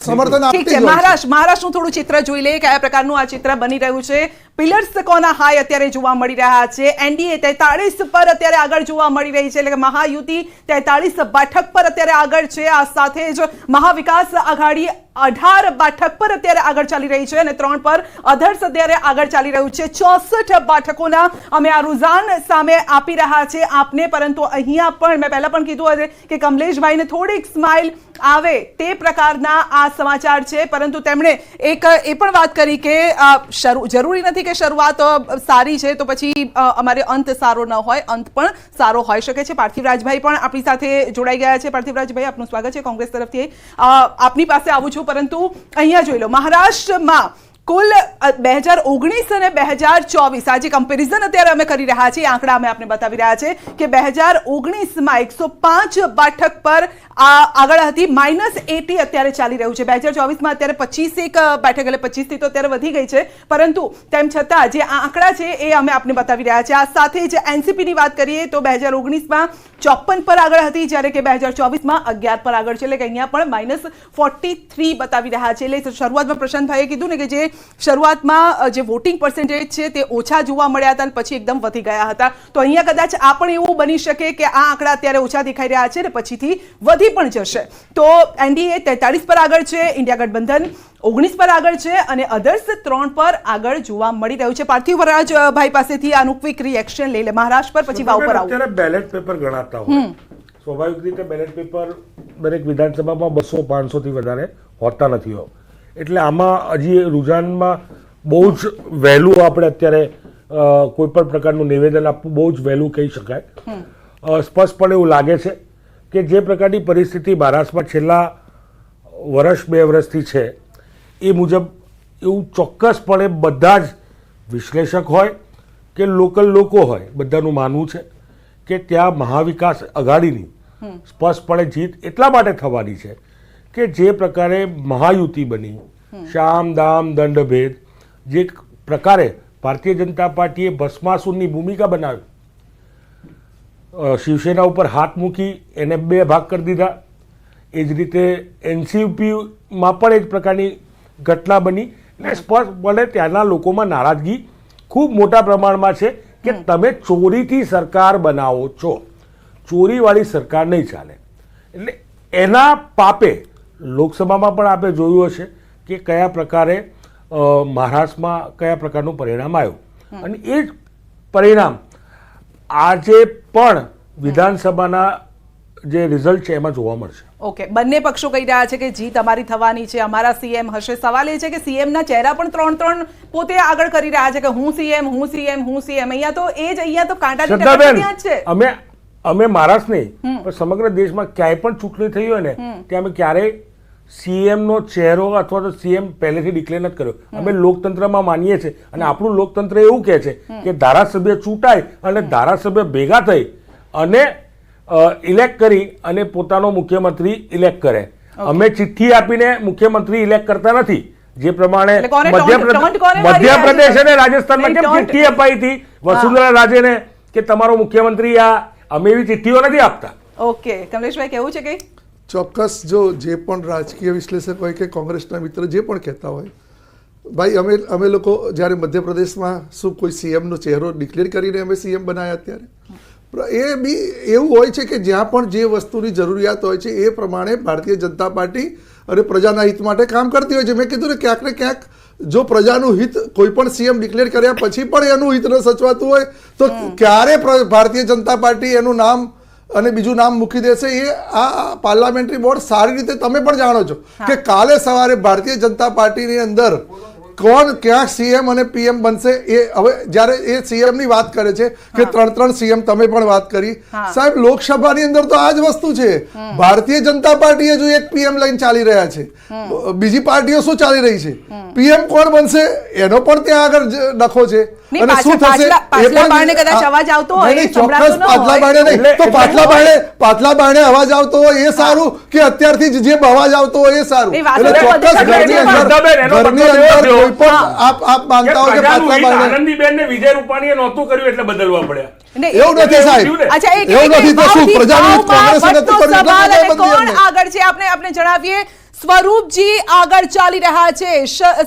સમર્થન આપતી જ હોય છે। મહારાષ્ટ્રનું થોડું ચિત્ર જોઈ લઈએ કયા પ્રકારનું આ ચિત્ર બની રહ્યું છે। પિલર્સ કોના હાઈ અત્યારે જોવા મળી રહ્યા છે। એનડીએ 43 પર અત્યારે આગળ જોવા મળી રહી છે, એટલે કે મહાયુતિ 43 બેઠક પર અત્યારે આગળ છે। આ સાથે જ મહાવિકાસ આઘાડી 18 બેઠક પર અત્યારે આગળ ચાલી રહી છે અને 3 પર અધર્સ અત્યારે આગળ ચાલી રહ્યું છે। 64 બેઠકોના અમે આ રૂઝાન સામે આપી રહ્યા છે આપને, પરંતુ અહીંયા પણ મેં પહેલા પણ કીધું હતું કે કમલેશભાઈને થોડીક સ્માઇલ આવે તે પ્રકારના આ સમાચાર છે, પરંતુ તેમણે એક એ પણ વાત કરી કે જરૂરી નથી કે શરૂઆત સારી છે તો પછી અમારે અંત સારો ન હોય, અંત પણ સારો હોઈ શકે છે। પાર્થિવરાજભાઈ પણ આપણી સાથે જોડાઈ ગયા છે। પાર્થિવરાજભાઈ, આપનું સ્વાગત છે કોંગ્રેસ તરફથી। આપની પાસે આવું છું, પરંતુ અહીંયા જોઈ લો મહારાષ્ટ્રમાં કુલ 2019 અને 2024 આજે કમ્પેરિઝન અત્યારે અમે કરી રહ્યા છીએ, આંકડા અમે આપને બતાવી રહ્યા છે કે 2019માં 105 બેઠક પર આગળ હતી, -80 અત્યારે ચાલી રહ્યું છે। 2024માં અત્યારે 25 બેઠક, એટલે 25 થી તો અત્યારે વધી ગઈ છે, પરંતુ તેમ છતાં જે આંકડા છે એ અમે આપને બતાવી રહ્યા છે। આ સાથે જ એનસીપીની વાત કરીએ તો 2019માં 54 પર આગળ હતી, જ્યારે કે 2024માં 11 પર આગળ છે, એટલે કે અહીંયા પણ -43 બતાવી રહ્યા છે। એટલે શરૂઆતમાં પ્રશાંતભાઈએ કીધું ને કે જે શરૂઆતમાં જે વોટિંગ પર્સન્ટેજ છે તે ઓછા જોવા મળ્યા હતા અને પછી એકદમ વધી ગયા હતા, તો અહીંયા કદાચ આ પણ એવું બની શકે કે આ આંકડા અત્યારે ઓછા દેખાઈ રહ્યા છે અને પછીથી વધી પણ જશે। તો એનડીએ 43 પર આગળ છે, ઇન્ડિયા ગઠબંધન 19 પર આગળ છે અને અધર્સ 3 પર આગળ જોવા મળી રહ્યું છે। પાર્થિવરાજભાઈ પાસેથી આનું ક્વિક રિએક્શન લઈ લે, મહારાષ્ટ્ર પર પછી વાવ પર આવું। અત્યારે બેલેટ પેપર ગણાતા હોય, સ્વાભાવિક રીતે બેલેટ પેપર દરેક વિધાનસભામાં 200-500 થી વધારે હોતા નથી હોય, એટલે આમાં હજી રુઝાનમાં બહુ જ વહેલું આપણે અત્યારે કોઈ પણ પ્રકારનું નિવેદન આપવું બહુ જ વહેલું કહી શકાય। સ્પષ્ટપણે એવું લાગે છે કે જે પ્રકારની પરિસ્થિતિ મહારાષ્ટ્રમાં છેલ્લા વર્ષ 2 વર્ષથી છે એ મુજબ એવું ચોક્કસપણે બધા જ વિશ્લેષક હોય કે લોકલ લોકો હોય બધાનું માનવું છે કે ત્યાં મહાવિકાસ આઘાડીની સ્પષ્ટપણે જીત એટલા માટે થવાની છે કે જે પ્રકારે મહાયુતિ બની, શામ દામ દંડ ભેદ, જે પ્રકારે ભારતીય જનતા પાર્ટીએ ભસ્માસુરની ભૂમિકા બનાવી, શિવસેના ઉપર હાથ મૂકી એને 2 ભાગ કરી દીધા, એ જ રીતે એનસીપીમાં પણ એ જ પ્રકારની ઘટના બની, એટલે સ્પષ્ટપણે ત્યાંના લોકોમાં નારાજગી ખૂબ મોટા પ્રમાણમાં છે કે તમે ચોરીથી સરકાર બનાવો છો, ચોરીવાળી સરકાર નહીં ચાલે। એટલે એના પાપે લોકસભામાં પણ આપણે જોયું હશે કે કયા પ્રકારે મહારાષ્ટ્રમાં કયા પ્રકારનું પરિણામ આવ્યું અને એ જ પરિણામ આજે પણ વિધાનસભાના જે રિઝલ્ટ છે એમાં જોવા મળશે। ઓકે, બંને પક્ષો કહી રહ્યા છે કે જીત અમારી થવાની છે, અમારા સીએમ હશે। સવાલ એ છે કે સીએમના ચહેરા પણ 3 પોતે આગળ કરી રહ્યા છે કે હું સીએમ, હું સીએમ, હું સીએમ। અહીંયા તો એ જ, અહીંયા તો કાંટાની ટક્કર ત્યાં જ છે। અમે મહારાષ્ટ્ર નહીં પણ સમગ્ર દેશમાં ક્યાંય પણ ચૂંટણી થઈ હોય ને ત્યાં અમે ક્યારેય સીએમ નો ચહેરો અથવા તો સીએમ પહેલેથી ડિક્લેર નથી કર્યો। અમે લોકતંત્રમાં માનીએ છીએ અને આપણું લોકતંત્ર એવું કહે છે કે ધારાસભ્ય ચૂંટાય અને ધારાસભ્ય ભેગા થઈ અને ઇલેક્ટ કરી અને પોતાનો મુખ્યમંત્રી ઇલેક્ટ કરે। અમે ચિઠ્ઠી આપીને મુખ્યમંત્રી ઇલેક્ટ કરતા નથી, જે પ્રમાણે મધ્યપ્રદેશ અને રાજસ્થાનમાં કેમ ચિઠ્ઠી અપાઈ હતી વસુંધરા રાજેને કે તમારો મુખ્યમંત્રી અમે એવી ચિઠ્ઠીઓ નથી આપતા। ઓકે, કમલેશભાઈ કેવું છે કે ચોક્કસ જો જે પણ રાજકીય વિશ્લેષક હોય કે કોંગ્રેસના મિત્ર જે પણ કહેતા હોય, ભાઈ અમે લોકો જ્યારે મધ્યપ્રદેશમાં શું કોઈ સીએમનો ચહેરો ડિક્લેર કરીને અમે સીએમ બનાવ્યા ત્યારે એ બી એવું હોય છે કે જ્યાં પણ જે વસ્તુની જરૂરિયાત હોય છે એ પ્રમાણે ભારતીય જનતા પાર્ટી અને પ્રજાના હિત માટે કામ કરતી હોય છે। મેં કીધું ને ક્યાંક ને ક્યાંક જો પ્રજાનું હિત કોઈ પણ સીએમ ડિક્લેર કર્યા પછી પણ એનું હિત ન સચવાતું હોય તો ક્યારે ભારતીય જનતા પાર્ટી એનું નામ અને બીજું નામ મૂકી દેશે એ આ પાર્લામેન્ટરી બોર્ડ સારી રીતે તમે પણ જાણો છો કે કાલે સવારે ભારતીય જનતા પાર્ટીની અંદર કોણ ક્યાં સીએમ અને પીએમ બનશે। એ હવે જ્યારે એ સીએમ ની વાત કરે છે કે 3 સીએમ તમે પણ વાત કરી સાહેબ, લોકસભાની અંદર તો આ જ વસ્તુ છે। ભારતીય જનતા પાર્ટી હજુ 1 પીએમ લઈને ચાલી રહ્યા છે, બીજી પાર્ટીઓ શું ચાલી રહી છે, પીએમ કોણ બનશે એનો પણ ત્યાં આગળ ડખો છે। અને શું થશે એ પણ કદાચ અવાજ આવતો હોય, ચોક્કસ પાછલા બારણે નહીં તો પાછલા બારણે અવાજ આવતો હોય એ સારું કે અત્યારથી જ જે અવાજ આવતો હોય એ સારું। એટલે ચોક્કસ ઘરની અંદર આપ માનતા હો કે પાછલા બારણે આનંદીબેનને વિજય રૂપાણીએ નહોતું કર્યું એટલે બદલવા પડ્યા, એવું નથી સાહેબ, એવું નથી તો શું પ્રજાનું કોંગ્રેસે નથી કર્યું કોણ આગળ છે આપણે જણાવીએ। સ્વરૂપજી આગળ ચાલી રહ્યા છે.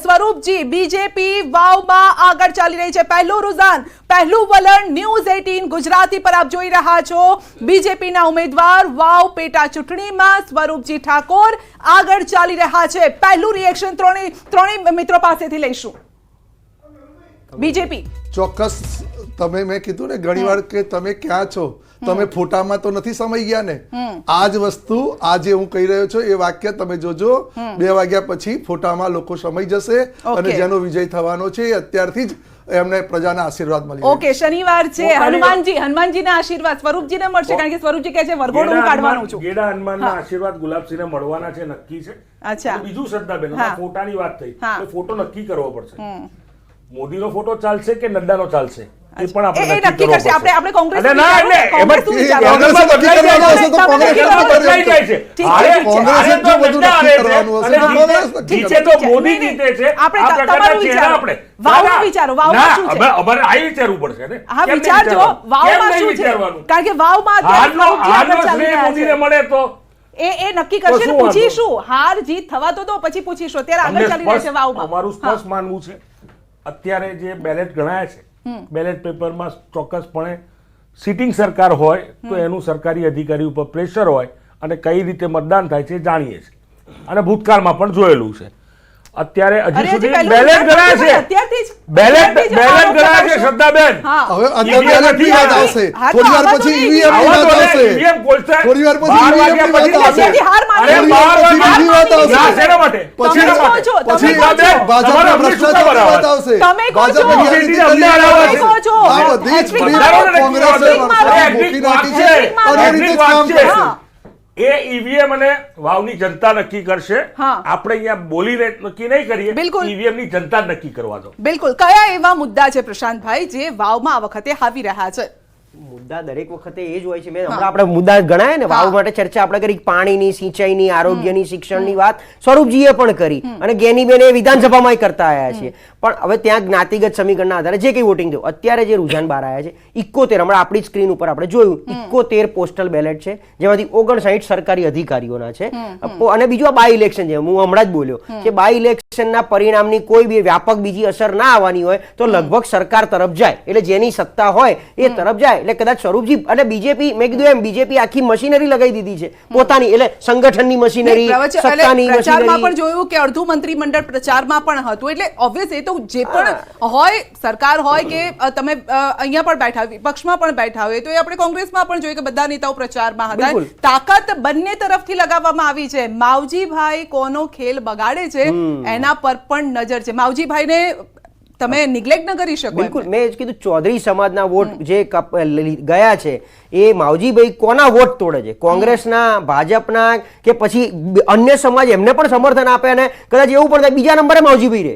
સ્વરૂપજી, બીજેપી વાવમાં આગળ ચાલી રહી છે. પહેલું રુઝાન, પહેલું વલણ ન્યૂઝ 18 ગુજરાતી પર આપ જોઈ રહ્યા છો. બીજેપીના ઉમેદવાર વાવ પેટા ચૂંટણીમાં સ્વરૂપજી ઠાકોર આગળ ચાલી રહ્યા છે. પહેલું રિએક્શન ત્રણેય મિત્રો પાસેથી લઈશું. બીજેપી, ચોક્કસ તમે મેં કીધું ને ઘણીવાર કે તમે ક્યાં છો, તમે ફોટામાં તો નથી સમાઈ ગયા ને. આ જ વસ્તુ આજે હું કહી રહ્યો છું, એ વાક્ય તમે જોજો 2 વાગ્યા પછી ફોટામાં લોકો સમાઈ જશે અને જેનો વિજય થવાનો છે એ અત્યારથી જ એમને પ્રજાના આશીર્વાદ મળી ઓકે, શનિવાર છે. હનુમાનજીના આશીર્વાદ સ્વરૂપજીને મળશે, કારણ કે સ્વરૂપજી કહે છે વરઘોડું હું કાઢવાનું છું. ગેડા હનુમાનના આશીર્વાદ ગુલાબસિંહને મળવાના છે, નક્કી છે. અચ્છા. અને બીજું શ્રદ્ધાબેન, ફોટાની વાત થઈ તો ફોટો નક્કી કરવો પડશે. મોદીનો ફોટો ચાલશે કે નડ્ડાનો ચાલશે એ પણ આપણે નક્કી કરશે. આપણે કોંગ્રેસ મોદી જીતે છે. કારણ કે વાવમાં મોદીને મળે તો એ નક્કી કરશે ને. પૂછીશું, હાર જીત થવા તો પછી પૂછીશું. અત્યારે આગળ ચાલી રહ્યા છે વાવમાં. અમારું સ્પષ્ટ માનવું છે, અત્યારે જે બેલેટ ગણાય છે, બેલેટ પેપરમાં ચોક્કસપણે સિટિંગ સરકાર હોય તો એનું સરકારી અધિકારી ઉપર પ્રેશર હોય અને કઈ રીતે મતદાન થાય છે જાણીએ છીએ, અને ભૂતકાળમાં પણ જોયેલું છે. અત્યારે હજી સુધી બેલેટ ગણાય છે, બેલેટ ગણાય છે શ્રદ્ધાબેન. હવે અંદર બેલેટની વાત આવશે, થોડી વાર પછી ઈવીએમ ની વાત આવશે, થોડી વાર પછી ઈવીએમ ની વાત આવશે, પછી ભાજપના ભ્રષ્ટાચારની વાત આવશે, ભાજપ એ ઈવીએમ અને વાવની જનતા નક્કી કરશે. આપણે અહીંયા બોલીને નક્કી નહીં કરીએ, ઈવીએમ ની જનતા નક્કી કરવા દો. બિલકુલ. કયા એવા મુદ્દા છે પ્રશાંતભાઈ જે વાવમાં આ વખતે હાવી રહ્યા છે? મુદ્દા દરેક વખતે એ જ હોય છે. મેં હમણાં આપણે મુદ્દા ગણાય ને વાવ માટે ચર્ચા આપણે કરી, પાણીની, સિંચાઈની, આરોગ્યની, શિક્ષણની વાત સ્વરૂપજીએ પણ કરી અને ગેનીબેન એ વિધાનસભામાં કરતા આવ્યા છે. પણ હવે ત્યાં જ્ઞાતિગત સમીકરણના આધારે જે કંઈ વોટિંગ થયું, અત્યારે જે રુઝાન બહાર આવ્યા છે 71, હમણાં આપણી સ્ક્રીન ઉપર આપણે જોયું 71 પોસ્ટલ બેલેટ છે, જેમાંથી 59 સરકારી અધિકારીઓના છે. અને બીજું આ બાય ઇલેક્શન છે, હું હમણાં જ બોલ્યો કે બાય ઇલેક્શનના પરિણામની કોઈ બી વ્યાપક બીજી અસર ના આવવાની હોય તો લગભગ સરકાર તરફ જાય, એટલે જેની સત્તા હોય એ તરફ જાય. એટલે કદાચ સ્વરૂપજી અને બીજેપી, મેં કીધું એમ, બીજેપી આખી મશીનરી લગાવી દીધી છે પોતાની, એટલે સંગઠનની મશીનરી, સત્તાની પ્રચારમાં પણ જોયું કે અડધું મંત્રીમંડળ પ્રચારમાં પણ હતું. એટલે ઓબ્વિયસ એ તો જે પણ હોય, સરકાર હોય કે તમે અહીંયા પણ બેઠા વિપક્ષમાં પણ બેઠા હોય, તો એ આપણે કોંગ્રેસમાં પણ જોઈએ કે બધા નેતાઓ પ્રચારમાં હતા. તાકાત બંને તરફથી લગાવવામાં આવી છે. માવજીભાઈ કોનો ખેલ બગાડે છે એના પર પણ નજર છે. માવજીભાઈને તમે નિગ્લેક્ટ ન કરી શકો. બિલકુલ. મેં જ કીધું ચૌધરી સમાજના વોટ જે ગયા છે એ માવજીભાઈ કોના વોટ તોડે છે? કોંગ્રેસના, ભાજપના, કે પછી અન્ય સમાજ એમને પણ સમર્થન આપે અને કદાચ એવું પણ થાય બીજા નંબરે માવજીભાઈ રહે,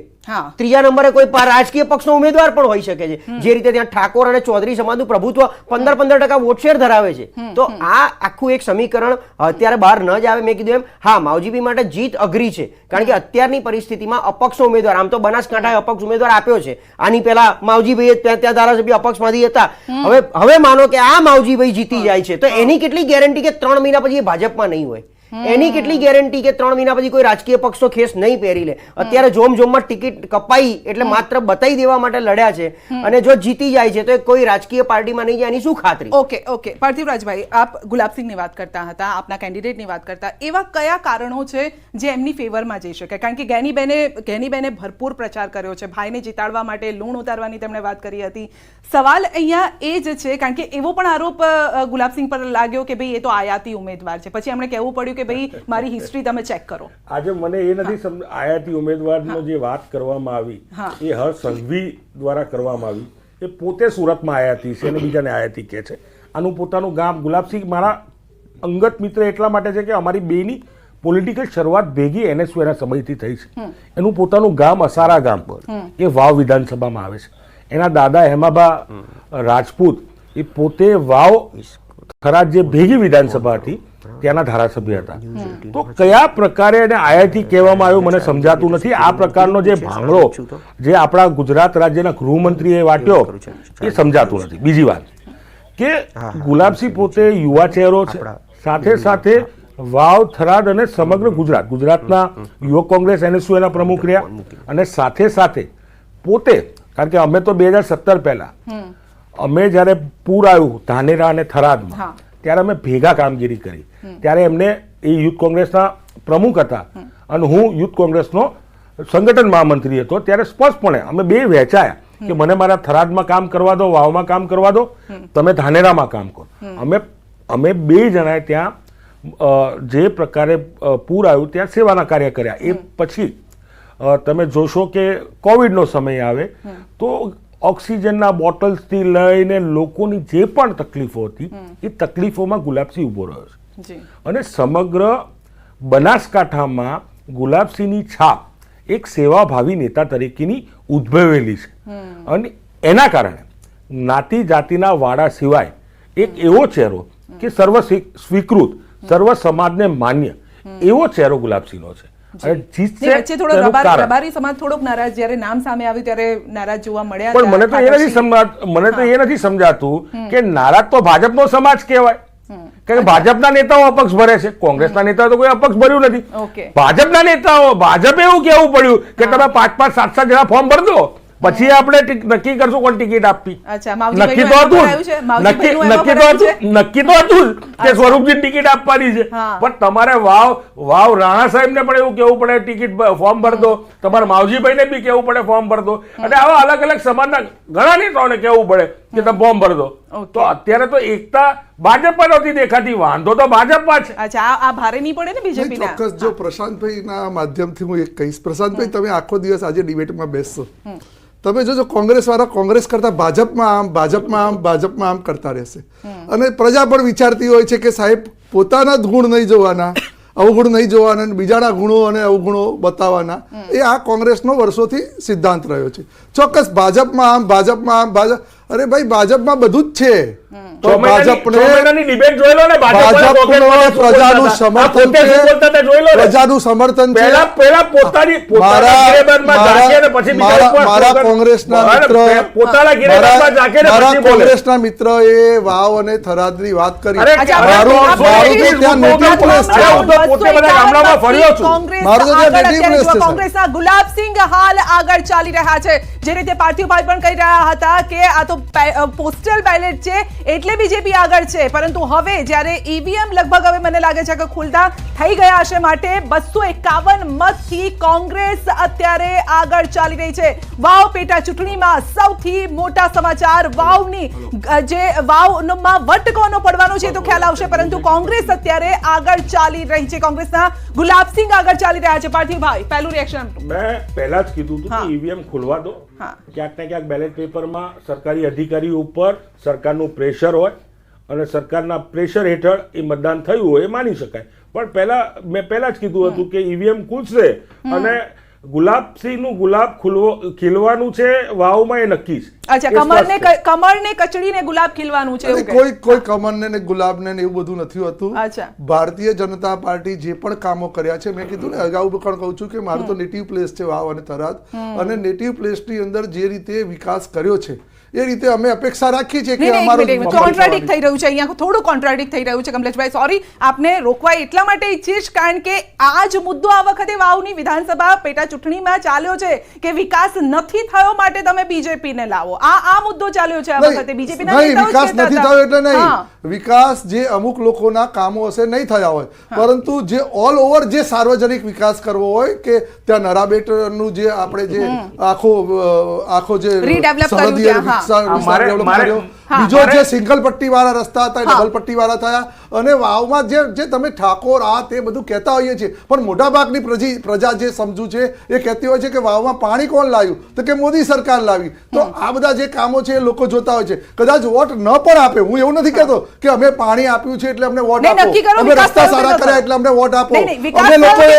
ત્રીજા નંબરે કોઈ રાજકીય પક્ષનો ઉમેદવાર પણ હોઈ શકે છે. જે રીતે ત્યાં ઠાકોર અને ચૌધરી સમાજનું પ્રભુત્વ 15% વોટ શેર ધરાવે છે. તો આ આખું એક સમીકરણ અત્યારે બહાર ન જ આવે. મેં કીધું એમ, હા, માવજીભાઈ માટે જીત અઘરી છે, કારણ કે અત્યારની પરિસ્થિતિમાં અપક્ષનો ઉમેદવાર, આમ તો બનાસકાંઠાએ અપક્ષ ઉમેદવાર આપ્યો છે, આની પહેલા માવજીભાઈ ત્યાં ધારાસભ્ય અપક્ષમાંથી હતા. હવે માનો કે આ માવજીભાઈ જીતી જાય છે તો એની કેટલી ગેરંટી કે 3 મહિના પછી એ ભાજપમાં નહીં હોય? એની કેટલી ગેરંટી કે 3 મહિના પછી કોઈ રાજકીય પક્ષનો ખેસ નહીં પહેરી લે? અત્યારે જોમમાં ટિકિટ કપાઈ એટલે માત્ર બતાવી દેવા માટે લડ્યા છે, અને જો જીતી જાય છે તો કોઈ રાજકીય પાર્ટીમાં નહીં જાય એની શું ખાતરી? ઓકે. પાર્થિવરાજભાઈ, આપ ગુલાબસિંહની વાત કરતા હતા, આપના કેન્ડિડેટની વાત કરતા, એવા કયા કારણો છે જે એમની ફેવરમાં જઈ શકે? કારણ કે ગેનીબેને ભરપૂર પ્રચાર કર્યો છે, ભાઈને જીતાડવા માટે લૂણ ઉતારવાની તેમણે વાત કરી હતી. સવાલ અહીંયા એ જ છે, કારણ કે એવો પણ આરોપ ગુલાબસિંહ પર લાગ્યો કે ભાઈ એ તો આયાતી ઉમેદવાર છે. પછી એમણે કહેવું પડ્યું કે ભાઈ મારી હિસ્ટ્રી તમે ચેક કરો. આજે મને એ નથી આયાતી ઉમેદવારનો જે વાત કરવામાં આવી એ હર્ષ સંઘવી દ્વારા કરવામાં આવી. એ પોતે સુરતમાં આયાતી છે અને બીજાને આયાતી કહે છે. આનું પોતાનું ગામ ગુલાબસિંહ મારા અંગત મિત્ર એટલા માટે છે કે અમારી બેની પોલિટિકલ શરૂઆત ભેગી NSUના સમયથી થઈ છે. એનું પોતાનું ગામ અસારા ગામ એ વાવ વિધાનસભામાં આવે છે. એના દાદા હેમાબા રાજપૂત એ પોતે વાવ થરાદ જે ભેગી વિધાનસભા હતી ત્યાંના ધારાસભ્ય હતા. તો કયા પ્રકારે એને આયાતી કહેવામાં આવ્યું મને સમજાતું નથી. આ પ્રકારનો જે ભાંગડો જે આપણા ગુજરાત રાજ્યના ગૃહમંત્રીએ વાટ્યો એ સમજાતું નથી. બીજી વાત કે ગુલાબસિંહ પોતે યુવા ચહેરો છે, સાથે સાથે વાવ, થરાદ અને સમગ્ર ગુજરાતના યુવક કોંગ્રેસ NSU એના પ્રમુખ રહ્યા અને સાથે સાથે પોતે, કારણ કે અમે તો 2017 પહેલા અમે જ્યારે પૂર આવ્યું ધાનેરા અને થરાદમાં ત્યારે અમે ભેગા કામગીરી કરી. ત્યારે એમને એ યુથ કોંગ્રેસના પ્રમુખ હતા અને હું યુથ કોંગ્રેસનો સંગઠન મહામંત્રી હતો. ત્યારે સ્પષ્ટપણે અમે બે વહેંચાયા કે મને મારા થરાદમાં કામ કરવા દો, વાવમાં કામ કરવા દો, તમે ધાનેરામાં કામ કરો. અમે બે જણાએ ત્યાં જે પ્રકારે પૂર આવ્યું ત્યાં સેવાના કાર્ય કર્યા. એ પછી તમે જોશો કે કોવિડનો સમય આવે તો ઓક્સિજનના બોટલ્સથી લઈને લોકોની જે પણ તકલીફો હતી એ તકલીફોમાં ગુલાબસિંહ ઊભો રહ્યો છે. અને સમગ્ર બનાસકાંઠામાં ગુલાબસિંહની છાપ એક સેવાભાવી નેતા તરીકેની ઉદ્ભવેલી છે. અને એના કારણે જ્ઞાતિ જાતિના વાડા સિવાય એક એવો ચહેરો કે સર્વ સ્વીકૃત, સર્વ સમાજને માન્ય એવો ચહેરો ગુલાબસિંહનો છે. વચ્ચે થોડો રબારી સમાજ થોડોક નારાજ, જ્યારે નામ સામે આવ્યું ત્યારે નારાજ જોવા મળ્યા. પણ મને તો એ નથી સમજાતું કે નારાજ તો ભાજપનો સમાજ કહેવાય. કે ભાજપના નેતાઓ અપક્ષ ભરે છે, કોંગ્રેસના નેતાઓ તો કોઈ અપક્ષ ભર્યું નથી. ભાજપના નેતાઓ, ભાજપે એવું કહેવું પડ્યું કે તમે 5-5, 7-7 જણા ફોર્મ ભરી દો, પછી આપણે નક્કી કરશું કોણ ટિકિટ આપવી. નક્કી તો હતું કે સ્વરૂપજી ટિકિટ આપવાની છે, પણ તમારે વાવ રાણા સાહેબને પણ એવું કેવું પડે ટિકિટ ફોર્મ ભર દો, તમારા માવજીભાઈને બી કેવું પડે ફોર્મ ભર દો, અને આવા અલગ અલગ સમાજના ઘણા નેતાઓને કેવું પડે કે તમે ફોર્મ ભર દો. તો અત્યારે તો એકતા ભાજપમાં નથી દેખાતી, વાંધો તો ભાજપમાં છે. આ ભારે નહીં પડે ને બીજેપી ના? ચોક્કસ. જો પ્રશાંતભાઈના માધ્યમથી હું એક કહીશ, પ્રશાંતભાઈ તમે આખો દિવસ આજે ડિબેટમાં બેસશો, તમે જોજો કોંગ્રેસ વાળા કોંગ્રેસ કરતા ભાજપમાં આમ કરતા રહેશે. અને પ્રજા પણ વિચારતી હોય છે કે સાહેબ પોતાના જ ગુણ નહીં જોવાના, અવગુણ નહીં જોવાના, બીજાના ગુણો અને અવગુણો બતાવવાના. એ આ કોંગ્રેસનો વર્ષોથી સિદ્ધાંત રહ્યો છે. ચોક્કસ ભાજપમાં અરે ભાઈ ભાજપમાં બધું જ છે. પ્રજાનું સમર્થન છે. મારા કોંગ્રેસના મિત્ર એ વાવ અને થરાદની વાત કરી. કોંગ્રેસના ગુલાબસિંહ હાલ આગળ ચાલી રહ્યા છે. જે રીતે પાર્થિવભાઈ પણ કહી રહ્યા હતા કે આ તો પોસ્ટલ બેલેટ છે એટલે બીજેપી આગળ છે, પરંતુ હવે જ્યારે ઈવીએમ લગભગ હવે મને લાગે છે કે ખુલતા થઈ ગયા હશે, માટે 251 મતથી કોંગ્રેસ અત્યારે આગળ ચાલી રહી છે. વાવ પેટા ચૂંટણીમાં સૌથી મોટા સમાચાર વાવની, જે વાવમાં વટ કોનો પડવાનો છે તો ખ્યાલ આવશે, પરંતુ કોંગ્રેસ અત્યારે આગળ ચાલી રહી છે. કોંગ્રેસના ગુલાબસિંહ આગળ ચાલી રહ્યા છે. પાર્થિવભાઈ, પહેલું રિએક્શન. મેં પહેલા જ કીધું હતું કે ઈવીએમ ખોલવા દો. ક્યાંક ને ક્યાંક બેલેટ પેપરમાં સરકારી અધિકારીઓ ઉપર સરકારનું પ્રેશર હોય અને સરકારના પ્રેશર હેઠળ એ મતદાન થયું હોય એ માની શકાય. પણ મેં પહેલા જ કીધું હતું કે ઈવીએમ ખુલશે અને ગુલાબસિંહનું ગુલાબ ખીલવાનું છે વાવમાં, એ નક્કી છે. અચ્છા, કમળને કચડીને ગુલાબ ખીલવાનું છે. કોઈ કમળને ને ગુલાબને એવું બધું નથી હોતું. ભારતીય જનતા પાર્ટી જે પણ કામો કર્યા છે, મેં કીધું ને અગાઉ પણ કહું છું કે મારું તો નેટિવ પ્લેસ છે વાવ અને થરાદ, અને નેટિવ પ્લેસની અંદર જે રીતે વિકાસ કર્યો છે એ રીતે અમે અપેક્ષા રાખીએ છીએ કે અમારું કોન્ટ્રાડિક્ટ થઈ રહ્યું છે અહીંયા, થોડું કોન્ટ્રાડિક્ટ થઈ રહ્યું છે. કમલેશભાઈ, સોરી, આપને રોકવા એટલા માટે ઈચ્છીશ કારણ કે આ જ મુદ્દો આ વખતે વાવની વિધાનસભા પેટા ચૂંટણીમાં ચાલ્યો છે કે વિકાસ નથી થયો માટે તમે બીજેપીને લાવો. આ મુદ્દો ચાલ્યો છે આ વખતે. બીજેપીના વિકાસ નથી થયો એટલે નહીં, વિકાસ જે અમુક લોકોના કામો હશે નહીં થયા હોય, પરંતુ જે ઓલ ઓવર જે સાર્વજનિક વિકાસ કરવો હોય કે ત્યાં નરાબેટનું જે આપણે જે આખો જે રીડેવલપ બીજો જે સિંગલ પટ્ટી વાળા રસ્તા હતા ડબલ પટ્ટી વાળા થયા, અને વાવમાં જે તમે ઠાકોર આ તે બધું કહેતા હોઈએ છીએ, પણ મોટા ભાગની પ્રજા જે સમજુ છે એ કહેતી હોય છે કે વાવમાં પાણી કોણ લાવ્યું તો કે મોદી સરકાર લાવી. તો આ બધા જે કામો છે એ લોકો જોતા હોય છે. કદાચ વોટ ન પણ આપે, હું એવું નથી કહેતો કે અમે પાણી આપ્યું છે એટલે અમને વોટ આપો, અમે રસ્તા સારા કર્યા એટલે અમને વોટ આપો, અમે લોકોએ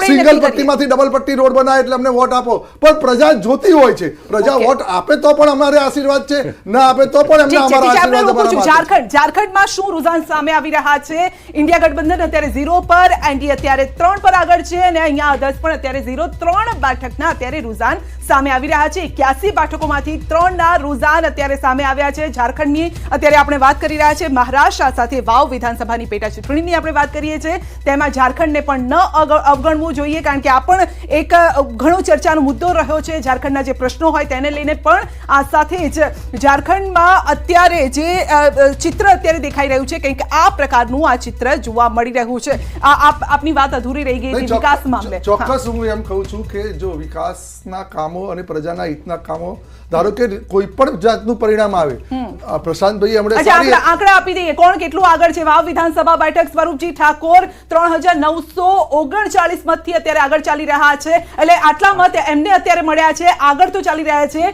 સિંગલ પટ્ટીમાંથી ડબલ પટ્ટી રોડ બનાવ્યા એટલે અમને વોટ આપો. પણ પ્રજા જોતી હોય છે, પ્રજા વોટ આપે તો પણ અમારે આશીર્વાદ છે, ના આપે તો પણ એમને અમારા આશીર્વાદ. ઝારખંડમાં શું રુઝાન સામે આવી આવી રહ્યા છે. ઇન્ડિયા ગઠબંધન અત્યારે 0 પર, એનડીએ અત્યારે 3 પર આગળ છે અને અહીંયા અધર્સ પણ અત્યારે 0-3 બેઠકના અત્યારે રૂઝાન સામે આવી રહ્યા છે. 81 બેઠકોમાંથી 3 ના રૂઝાન અત્યારે સામે આવ્યા છે. ઝારખંડની અત્યારે આપણે વાત કરી રહ્યા છે, મહારાષ્ટ્ર સાથે વાવ વિધાનસભાની પેટા ચૂંટણીની આપણે વાત કરીએ છીએ, તેમાં ઝારખંડને પણ ન અવગણવું જોઈએ, કારણ કે આ પણ એક ઘણો ચર્ચાનો મુદ્દો રહ્યો છે. ઝારખંડના જે પ્રશ્નો હોય તેને લઈને પણ આ સાથે જ ઝારખંડમાં અત્યારે જે ચિત્ર અત્યારે દેખાઈ રહ્યું છે, કંઈક આ પ્રકારનું આ ચિત્ર જોવા મળી રહ્યું છે. આપની વાત અધૂરી રહી ગઈ હતી વિકાસ મામલે. ચોક્કસ હું એમ કહું છું કે જો વિકાસના કામો અને પ્રજાના હિતના કામો, ધારો કે કોઈ પણ જાતનું પરિણામ આવે, પ્રશાંતભાઈ હમણાં આંકડા આપી દઈએ કોણ કેટલું આગળ છે. વાવ વિધાનસભા બેઠક સ્વરૂપજી ઠાકોર 3939 મતથી અત્યારે આગળ ચાલી રહ્યા છે, એટલે આટલા મત એમને અત્યારે મળ્યા છે. આગળ તો ચાલી રહ્યા છે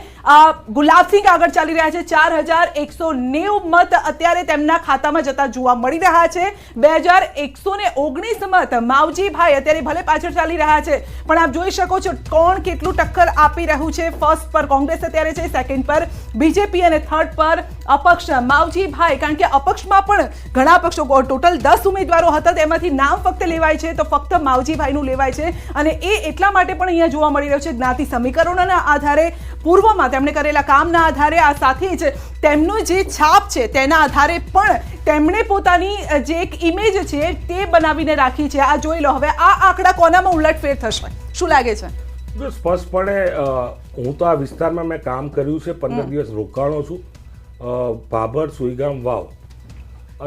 ગુલાબસિંહ, આગળ ચાલી રહ્યા છે 4190 મત અત્યારે તેમના ખાતામાં જતા જોવા મળી રહ્યા છે. 2119 મત માવજીભાઈ અત્યારે ભલે પાછળ ચાલી રહ્યા છે, પણ આપ જોઈ શકો છો કોણ કેટલું ટક્કર આપી રહ્યું છે. ફર્સ્ટ પર કોંગ્રેસ અત્યારે છે, સેકન્ડ પર બીજેપી અને થર્ડ પર અપક્ષ માવજીભાઈ, કારણ કે અપક્ષમાં પણ ઘણા પક્ષો, ટોટલ 10 ઉમેદવારો હતા, તેમાંથી નામ ફક્ત લેવાય છે તો ફક્ત માવજીભાઈનું લેવાય છે. અને એ એટલા માટે પણ અહીંયા જોવા મળી રહ્યું છે જ્ઞાતિ સમીકરણોના આધારે, પૂર્વમાં તેમણે કરેલા કામના આધારે, આ સાથે જ તેમનું જે છાપ છે તેના આધારે પણ તેમણે પોતાની જે એક ઇમેજ છે તે બનાવીને રાખી છે. આ જોઈ લો હવે આ આંકડા કોનામાં ઉલટફેર થશે, શું લાગે છે? સ્પષ્ટપણે હું તો આ વિસ્તારમાં મેં કામ કર્યું છે, 15 દિવસ રોકાણો છું. ભાભર, સુઈગામ, વાવ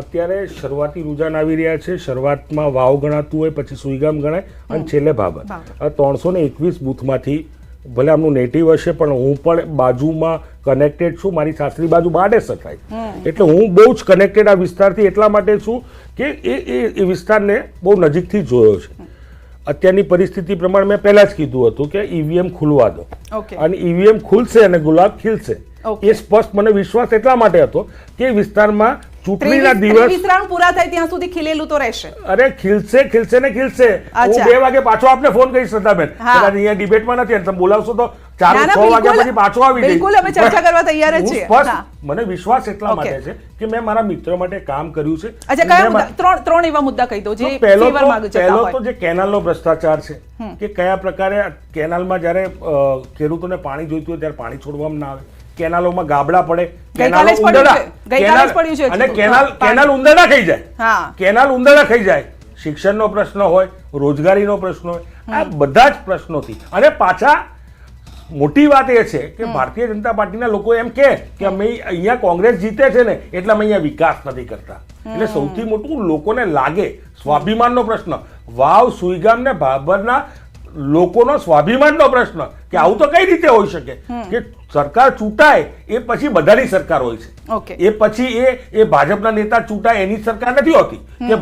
અત્યારે શરૂઆતી રૂઝાન આવી રહ્યા છે. શરૂઆતમાં વાવ ગણાતું હોય, પછી સુઈગામ ગણાય અને છેલ્લે ભાભર. 321 બૂથમાંથી ભલે આમનું નેટિવ હશે, પણ હું પણ બાજુમાં કનેક્ટેડ છું. મારી સાસરી બાજુ બાડે શકાય, એટલે હું બહુ જ કનેક્ટેડ આ વિસ્તારથી એટલા માટે છું કે એ વિસ્તારને બહુ નજીકથી જોયો છે. અત્યારની પરિસ્થિતિ પ્રમાણે મેં પહેલા જ કીધું હતું કે ઈવીએમ ખુલવા દો, અને ઈવીએમ ખુલશે અને ગુલાબ ખીલશે. એ સ્પષ્ટ મને વિશ્વાસ એટલા માટે હતો કે વિસ્તારમાં ચૂંટણીના દિવસ પૂરા થાય ત્યાં સુધી ખીલેલું તો રહેશે. અરે ખીલશે ને ખીલશે. હું 2 વાગે પાછો આપને ફોન કરીશ શ્રદ્ધાબેન, અહીંયા ડિબેટમાં નથી, તમે બોલાવશો તો 4-6 વાગ્યા પછી પાછો આવી જઈશ. બિલકુલ અમે ચર્ચા કરવા તૈયાર જ છીએ. મને વિશ્વાસ એટલા માટે છે કે મેં મારા મિત્રો માટે કામ કર્યું છે. અચ્છા, કયા મુદ્દા? ત્રણ એવા મુદ્દા કહી દો જે ફેવરમાં જતા હોય. પહેલો તો જે કેનાલનો ભ્રષ્ટાચાર છે, કે કયા પ્રકારે કેનાલમાં જ્યારે ખેડૂતોને પાણી જોઈતું હોય ત્યારે પાણી છોડવામાં ના આવે, કેનાલોમાં ગાબડા પડે, કેનાલ ઉંદરડા ખાઈ જાય, કેનાલ ઉંદરડા ખાઈ જાય. શિક્ષણનો પ્રશ્ન હોય, રોજગારીનો પ્રશ્ન હોય, આ બધા જ પ્રશ્નોથી. અને પાછા મોટી વાત એ છે કે ભારતીય જનતા પાર્ટીના લોકો એમ કે અમે અહીંયા કોંગ્રેસ જીતે છે ને એટલે અમે અહીંયા વિકાસ નથી કરતા. એટલે સૌથી મોટું લોકોને લાગે સ્વાભિમાનનો પ્રશ્ન, વાવ, સુઈગામ ને ભાભરના લોકોનો સ્વાભિમાનનો પ્રશ્ન કે આવું તો કઈ રીતે હોઈ શકે કે સરકાર ચૂંટાય એ પછી બધાની સરકાર હોય છે, એ પછી એ ભાજપના નેતા ચૂંટાય એની સરકાર નથી હોતી કે